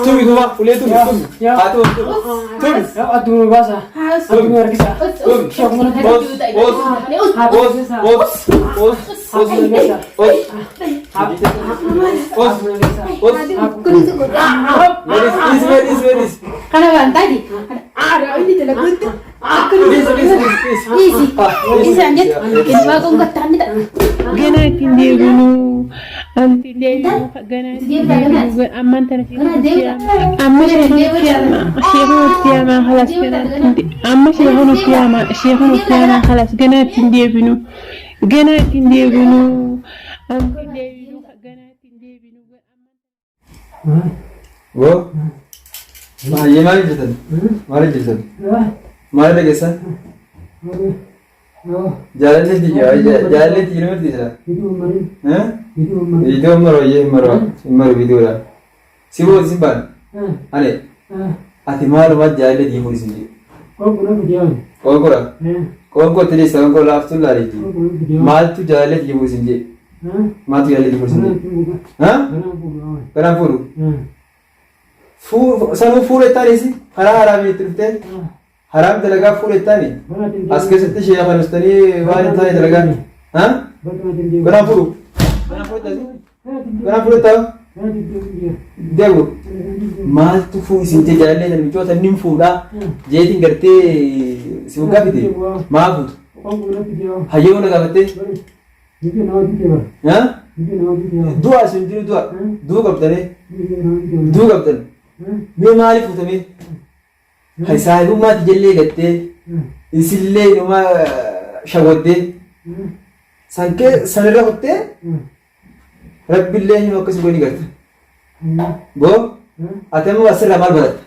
Tumi kuma ulee tumi haa tumi adduma baasa adduma harkisa shakuna kana waan taati aadaa inni dalaguutti isaan jettu ilmaa kun gattaanni ta'a. Gana ittiin deebinu anti deebinu gana amman tana amma sheekunutti yaamaa halas amma sheekunutti yaamaa halas gana ittiin deebinu anti deebinu gana ittiin deebinu. Wo maal jettan maal dhageessan jaalalleetti jirmatti jira viidiyoo maroo viidiyoodha si booti si baan ane ati maalumaat jaalalleetti jifuun isin jiru qoonqoo tilis qoonqoo laaftuun laaleetti maaltu jaalalleetti jifuun isin jiru maaltu jaalalleetti jifuun isin jiru kanaan fuudhu sanuu fuudhettaanis karaa haraamiitti dhuftee haram dalagaa fuudhettaani as keessatti shee afaan ustanii waan hin taane dalagaa kanaan fuudhettaa deemu maaltu fuu isin jee jaalallee tan michoota nin fuudhaa jeetiin gartee si gaafite maa fuutu hayyoo na gaafattee du'a isin jiru du'a qabdan mee maaliif fuutamee saahibummaatti jallee gattee isillee inuma shawwaddee sanirra kuttee rabbillee hima akkasii gooni garte boo ati amma asirraa maal baratta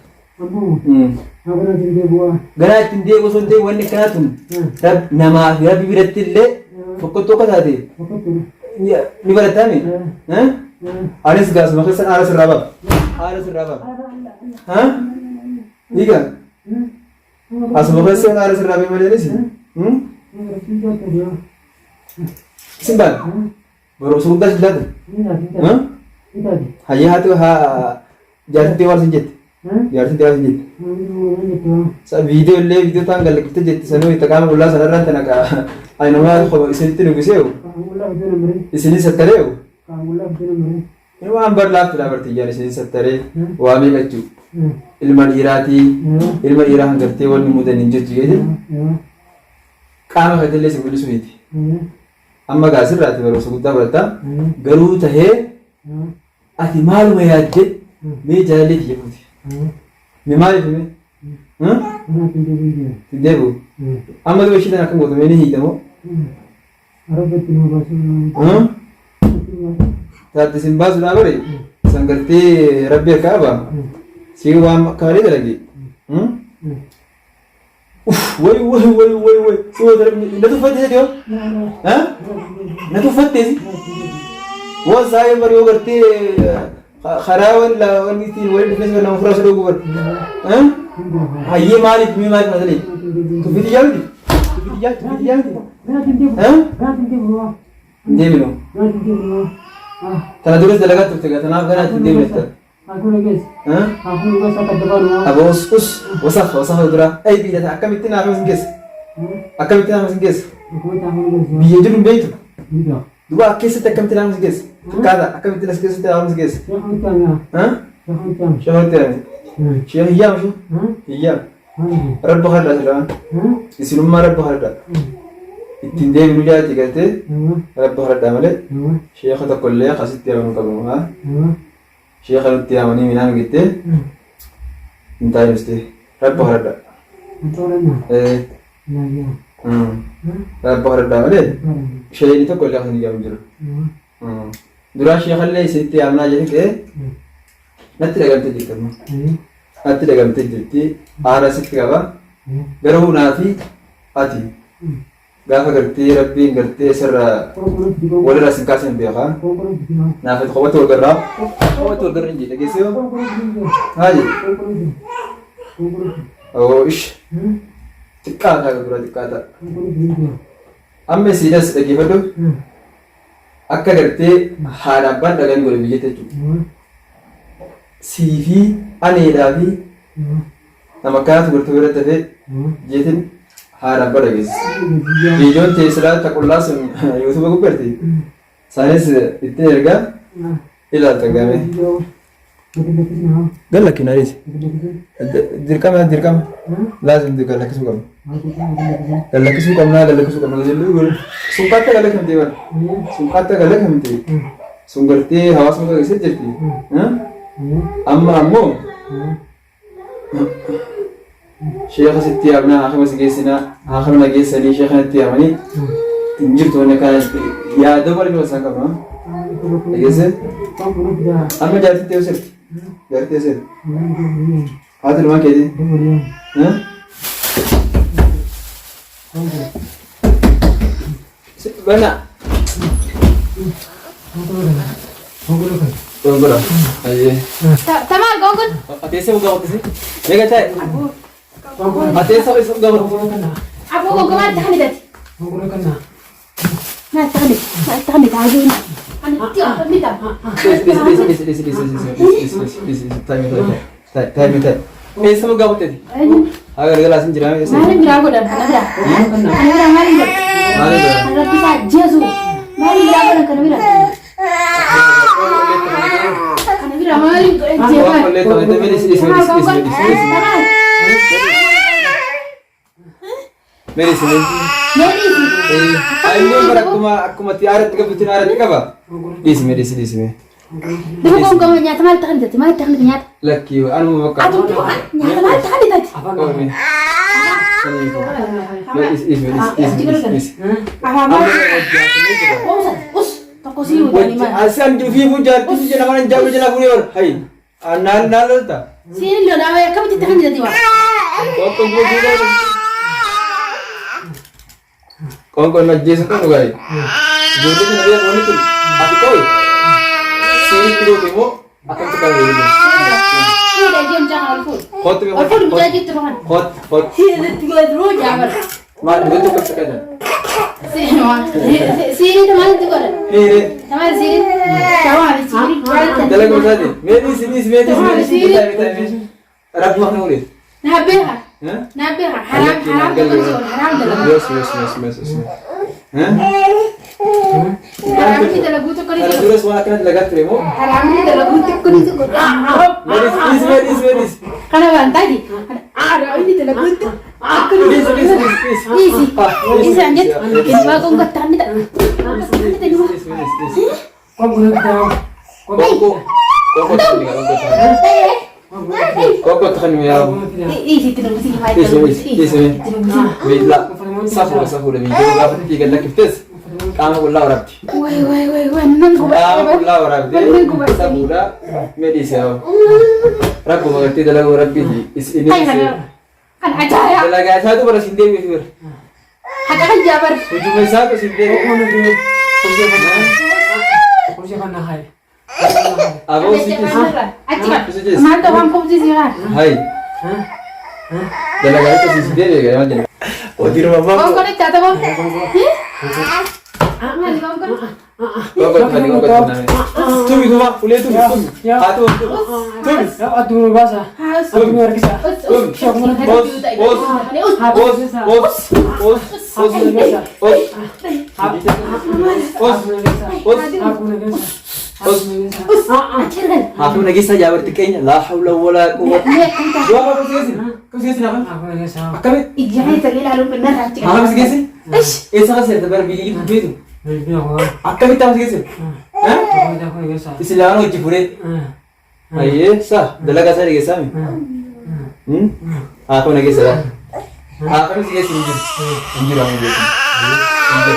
ganaa ittiin deebi'u osoo hin ta'in wanni akkanaa tun namaa fi rabbi biratti illee tokko taate ni barattaami anis gaasuma keessan haala sirraa ba'a Ika, asuma keessan haala sirraa ba'a maleenis simbaan barumsa guddaa sillaata hayyee haati jaarsittee waan sin jette viidiyoo illee viidiyoo ta'an galaqqifte jetti sanuu itti qaama qullaa sanarraan tan akka ayinamaa isinitti nugiseewu isinis sattareewu waan barlaaftuudha bartiyyaan isinis sattaree waa meeqachuu ilma dhiiraa hangartee wanni mudan hin jirtu jedhe qaama katillee si mul'isu miti amma gaasirraati barumsa guddaa barataa garuu tahee ati maaluma yaadde mee jaalallee tiyyamuuti mee maaliif mee deebi'u amma dura ishiitan akkam gootu mee ni hiitamoo taatti sin baasuudhaa bare san gartee rabbi harkaa qaba si waan kaalee dalage way si wata na tuffattee dhiyoo na tuffatteesi waan saayee bari yoo gartee karaa wanni ittiin waliin dhufees nama furaa sadoo gubar hayyee maaliif mee maaliif masalee tuffiti jaalati deeminu tana duras dalagaa turte gaa tanaaf ganaa ittiin deemnetta aba us wasafa dura ay biyyata akkamitti naaf hin geessa biyya jiru hin beektu duba keessatti akkamitti naaf hin geessa fakkaata akkamitti nas keessatti naaf hin geessa shafatti shee hiyyaam rabba hardaa jedhama isinummaa rabba hardaa ittiin deebinu jaati galtee rabba hardaa malee sheekha tokkollee akkasitti yaamanu qabamu sheekha nutti yaamanii minaan gittee hin taa'imiste rabba hardaa rabba hardaa malee sheeyni tokkollee akkasitti yaamu jiru duraan sheekhallee isinitti yaamnaa jedhee natti dhagamtee jirti aara sitti qaba garuu naafi ati gaafa gartee rabbiin gartee sirra walirraa sin kaasan beekaa naafati qobatti walgarraa hin jedhe geessee haaji ish xiqqaataa dura xiqqaata amma isiinas dhaggeeffadhu akka gartee haadha abbaan dhaganii waliin biyyatti jechuudha. Sii fi aneedhaa fi nama akkanaatu gurtuu bira tafee jeetiin haadha abbaa dhageessi. Viidiyoon teessilaa taqullaa sun yuutuuba gubbaatti isaanis ittiin ergaa ilaalta game. Gallakki naaris. Dirqama. Laazim gallakkisuu qabna. Gallakkisuu qabna jennuu sunqaatta gallakkamtee bara. Sunqaatta gallakkamtee. Sun gartee hawaasuma keessatti jirti. Amma ammoo sheekha sitti yaabnaa haakima si geessinaa haakima na geessanii sheekha itti yaamanii hin jirtu wanni kana yaada malee nu isaan qabna. Dhageesse amma jaartitti yoo sirti. Jaartii yoo sirti. Haati ilmaan keetii. Bana. Gongora. Aye. Tamam gongon. Atese buka atese. Mega tay. Atese itu gambar. Abu gongon mana tahan itu? Gongora kana. Nah tahan itu aja. Ane tiap minta. Time. Ese buka atese. Agar gelas menjeram ese. Mana birago dah, mana bira? Mana bira? Ada bisa jesu. Mana birago dah kana bira? Kana bira mari jesu. Medis. Ayo aku mati arat kebutin arat apa? Medis. Dulu gongon nyata mal tahan itu, mal tahan nyata. Laki, anu mau makan. Aduh, nyata mal tahan itu. Oh ini. Medis. Us, toko sih udah lima. Asan jufi mujar, tu jangan mana jauh jalan burior. Hai, nal ta. Sini lo dah, kamu tidak tahan itu wah. Kau nak jesu kan guys? Jadi kan dia mau itu. Aku kau. Sini kilo temo akan sekali dulu. Ini dah jam jangan alful. Hot temo. Alful bisa jadi terusan. Hot. Ini tiga terus jangan. Mak betul kau sekali. Sini teman itu kan. Ini. Teman sini. Kawan ada sini. Dalam kau tadi. Medis. Arab mana boleh? Nabiha. Haram dalam. Yes. Haram ini dalam butuh kali itu. Terus mau akan lagat teremo. Haram ini dalam butuh kali itu. Medis. Karena bantai di. Ada ini dalam butuh. Isi lanjut. Kita kau nggak tahan tidak. Kau tahan ya. Isi tidak mesti Isi. Bila sahur demi kita dapat tiga lagi tes. Kamu ulah orang. Wah, nang gua. Kamu ulah orang. Sahura medis ya. Ragu mengerti dalam orang ini. Ini. Kan aja ya. Dalam aja tu baru sendiri gitu. Ada kan jabar. Ujung satu sendiri. Kursi kana hai. Aku sih. Acik. Mana orang komposisi kan? Hai. Dalam aja tu sendiri kan macam. Oh di rumah bang. Kau ni cakap bang? Mana bang kau? Kau Tumi kuma, ule tumi. Atu. Tumi. Atu basa. Atu ngar kisa. Siapa mana? Aku lagi saja bertikainya. La haula wala quwwata. Jawab apa sih? Kau sih apa? Kami. Ijazah tadi lalu benar. Apa sih sih? Esa kasih tebar bili itu. Akka kita masih sih. Istilahnya uji pure. Aye, sah. Dalaga saya lagi sami. Aku lagi salah. Aku masih sih injil orang itu. Injil.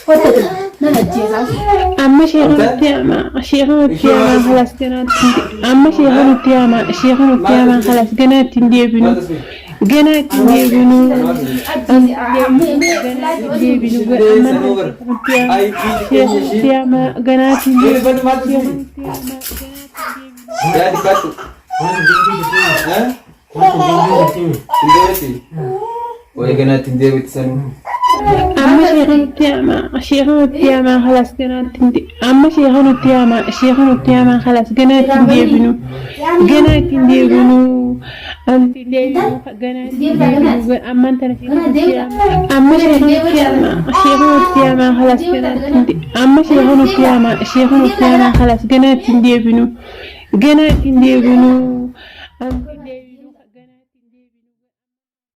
Hotel. Nana jazz. أما شيخنا التيامة خلاص قنات أما شيخنا التيامة خلاص قنات ديبنو قنات ديبنو التيامة قنات Ya di batu. Oh ya kena tindir itu sana. أما شيخنا التياما خلاص قنات أما شيخنا التياما خلاص قنات ديبنو أنت قنات أما أنت أما شيخنا التياما خلاص قنات أما شيخنا التياما خلاص قنات ديبنو أنت